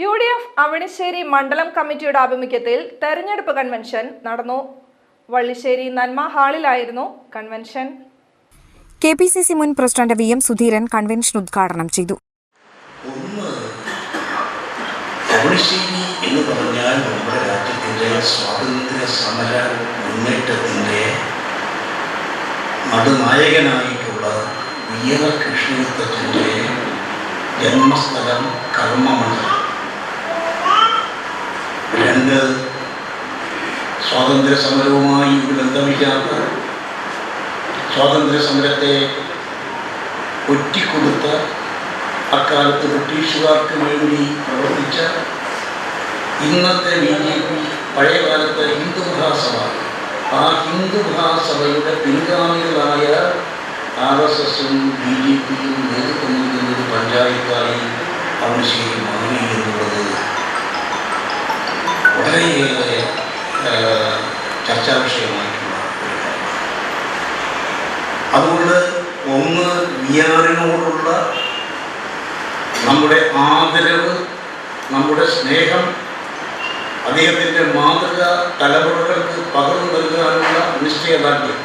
UDF Avanissery മണ്ഡലം കമ്മിറ്റിയുടെ ആഭിമുഖ്യത്തിൽ തെരഞ്ഞെടുപ്പ് കൺവെൻഷൻ നടന്നു. വള്ളിശ്ശേരി നന്മ ഹാളിലായിരുന്നു കൺവെൻഷൻ. KPCC മുൻ പ്രസിഡന്റ് VM സുധീരൻ കൺവെൻഷൻ ഉദ്ഘാടനം ചെയ്തു. അവണിശ്ശേരി എന്ന് പറഞ്ഞാൽ നമ്മുടെ രാജ്യത്തിൻ്റെ സ്വാതന്ത്ര്യ സമര മുന്നേറ്റത്തിൻ്റെ നടുനായകനായിട്ടുള്ള VR കൃഷ്ണദത്തൻ്റെ ജന്മസ്ഥലം കർമ്മമണ്ഡലം. രണ്ട് സ്വാതന്ത്ര്യ സമരവുമായി ഒരു ബന്ധമില്ലാത്ത സ്വാതന്ത്ര്യ സമരത്തെ ഒറ്റിക്കൊടുത്ത അക്കാലത്ത് ബ്രിട്ടീഷുകാർക്ക് വേണ്ടി പ്രവർത്തിച്ച ഇന്നത്തെ BJP, പഴയകാലത്ത് ഹിന്ദു മഹാസഭ, ആ ഹിന്ദു മഹാസഭയുടെ പിൻഗാമികളായ RSSഉം BJPയും നേതൃത്വം നൽകുന്നത് പഞ്ചായത്തായി അവണിശ്ശേരി മാറി എന്നുള്ളത് വളരെയേറെ ചർച്ചാ വിഷയമായിട്ടുള്ള. അതുകൊണ്ട് ഒന്ന് വിആറിനോടുള്ള നമ്മുടെ ആദരവ്, നമ്മുടെ സ്നേഹം, അദ്ദേഹത്തിൻ്റെ മാതൃക തലമുറകൾക്ക് പകർന്നു നൽകാനുള്ള നിശ്ചയദാർഢ്യം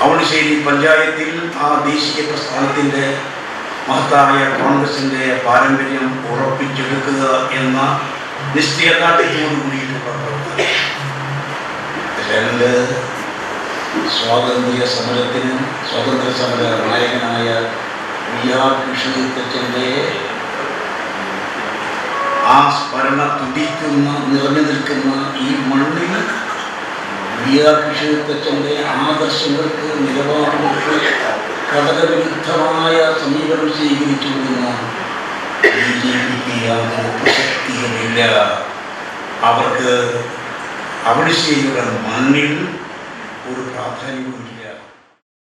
അവണിശ്ശേരി പഞ്ചായത്തിൽ ആ ദേശീയ പ്രസ്ഥാനത്തിൻ്റെ മഹത്തായ കോൺഗ്രസിൻ്റെ പാരമ്പര്യം ഉറപ്പിച്ചെടുക്കുക എന്ന നിശ്ചയദാർഢ്യത്തോടു കൂടിയിട്ടുള്ള പ്രവർത്തനം. രണ്ട്, സ്വാതന്ത്ര്യ സമര നായകനായ VR കൃഷ്ണദത്തൻ്റെ ആ സ്മരണ തുടിക്കുന്ന നിറഞ്ഞു നിൽക്കുന്ന ഈ മണ്ണിൽ VR കൃഷ്ണദത്തൻ്റെ ആദർശങ്ങൾക്ക് നിലപാടുകൾക്ക് ഘടകവിരുദ്ധമായ സമീപനം സ്വീകരിച്ചു വരുന്ന BJPക്ക് യാതൊരു പ്രസക്തിയുമില്ല. അവർക്ക് അവണിശ്ശേരിയുടെ മണ്ണിൽ ഒരു പ്രാധാന്യവുമില്ല.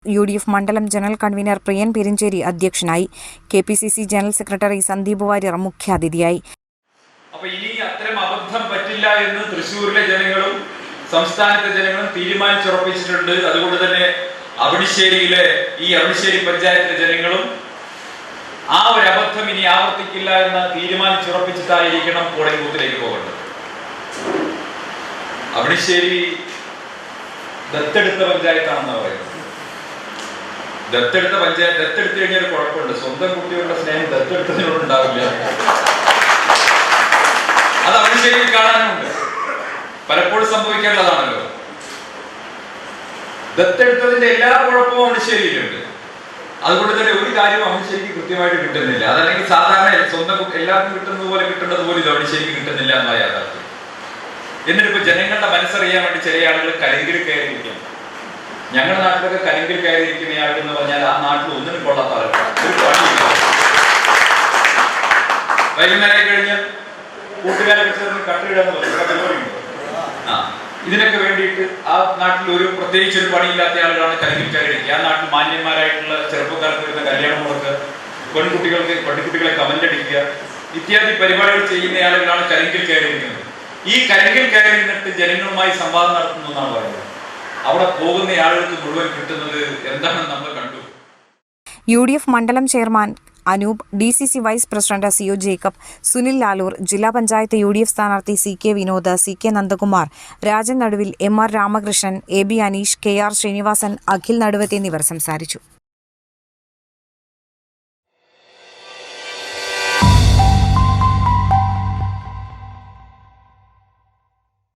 UDF മണ്ഡലം ജനറൽ കൺവീനർ പ്രിയൻ പെരിഞ്ചേരി അധ്യക്ഷനായി. KPCC general secretary Sandeep Warrier മുഖ്യാതിഥിയായി. അപ്പോൾ ഇനി അത്തരം അബദ്ധം പറ്റില്ല എന്ന് തൃശ്ശൂരിലെ ജനങ്ങളും സംസ്ഥാനത്തെ ജനങ്ങളും തീരുമാനിച്ചുറപ്പിച്ചിട്ടുണ്ട്. അതുകൊണ്ട് തന്നെ അവണിശ്ശേരി പഞ്ചായത്തിലെ ജനങ്ങളും ആ ഒരു അബദ്ധം ഇനി ആവർത്തിക്കില്ല എന്ന് തീരുമാനിച്ചുറപ്പിച്ചിട്ടായിരിക്കണം പോളിംഗ് ബൂത്തിലേക്ക് പോകേണ്ടത്. അവണിശ്ശേരി ദത്തെടുത്ത പഞ്ചായത്താണെന്ന് പറയുന്നത്. ദത്തെടുത്ത് കഴിഞ്ഞാൽ കുഴപ്പമുണ്ട്. സ്വന്തം കുട്ടികളുടെ സ്നേഹം ദത്തെടുത്തതിനോട് ഉണ്ടാവില്ല. അത് അവണിശ്ശേരിയിൽ കാണാനുണ്ട്. പലപ്പോഴും സംഭവിക്കേണ്ടതാണല്ലോ. ദത്തെടുത്തതിന്റെ എല്ലാ കുഴപ്പവും അവണിശ്ശേരിയിലുണ്ട്. അതുകൊണ്ട് തന്നെ ഒരു കാര്യം അവണിശ്ശേരിക്ക് കൃത്യമായിട്ട് കിട്ടുന്നില്ല. അതല്ലെങ്കിൽ സാധാരണ സ്വന്തം എല്ലാവർക്കും കിട്ടുന്നത് പോലെ കിട്ടേണ്ടത് പോലും ഇത് അവണിശ്ശേരിക്ക് കിട്ടുന്നില്ല എന്ന യാഥാർത്ഥ്യം. എന്നിട്ടിപ്പോ ജനങ്ങളുടെ മനസ്സറിയാൻ വേണ്ടി ചില ആളുകൾ കലിങ്കിൽ കയറിയിരിക്കും. ഞങ്ങളുടെ നാട്ടിലൊക്കെ കലിങ്കിൽ കയറിയിരിക്കുന്ന ആളുകൾ എന്ന് പറഞ്ഞാൽ ആ നാട്ടിൽ ഒന്നിനും കൊള്ളാത്ത ആളുകളാണ്. ഒരു പണിയില്ല. വൈകുന്നേരം കഴിഞ്ഞാൽ കൂട്ടുകാരൊക്കെ ചേർന്ന് കട്ടിടാന്ന് പറയും. ഇതിനൊക്കെ വേണ്ടിയിട്ട് ആ നാട്ടിൽ പ്രത്യേകിച്ച് ഒരു പണിയില്ലാത്ത ആളുകളാണ് കലിങ്കിൽ കയറിയിരിക്കുക. ആ നാട്ടിൽ മാന്യന്മാരായിട്ടുള്ള ചെറുപ്പക്കാർക്ക് വരുന്ന കല്യാണം മുടക്ക്, പെൺകുട്ടികളെ കമന്റ് അടിക്കുക ഇത്യാദി പരിപാടികൾ ചെയ്യുന്ന ആളുകളാണ് കലിങ്കിൽ കയറിയിരിക്കുന്നത്. ഈ കലിങ്കിൽ കയറി നിന്നിട്ട് ജനങ്ങളുമായി സംവാദം നടത്തുന്നു എന്നാണ് പറയുന്നത്. അവിടെ പോകുന്ന ആളുകൾക്ക് മുഴുവൻ കിട്ടുന്നത് എന്താണെന്ന് നമ്മൾ കണ്ടു. UDF മണ്ഡലം chairman Anoop, DCC vice president CO Jacob, Sunil Lalur, ജില്ലാ പഞ്ചായത്ത് UDF സ്ഥാനാർത്ഥി CK വിനോദ്, CK നന്ദകുമാർ, രാജൻ നടുവിൽ, MR Ramakrishnan, AB Aneesh, KR Sreenivasan, Akhil നടുവത്ത് എന്നിവർ സംസാരിച്ചു.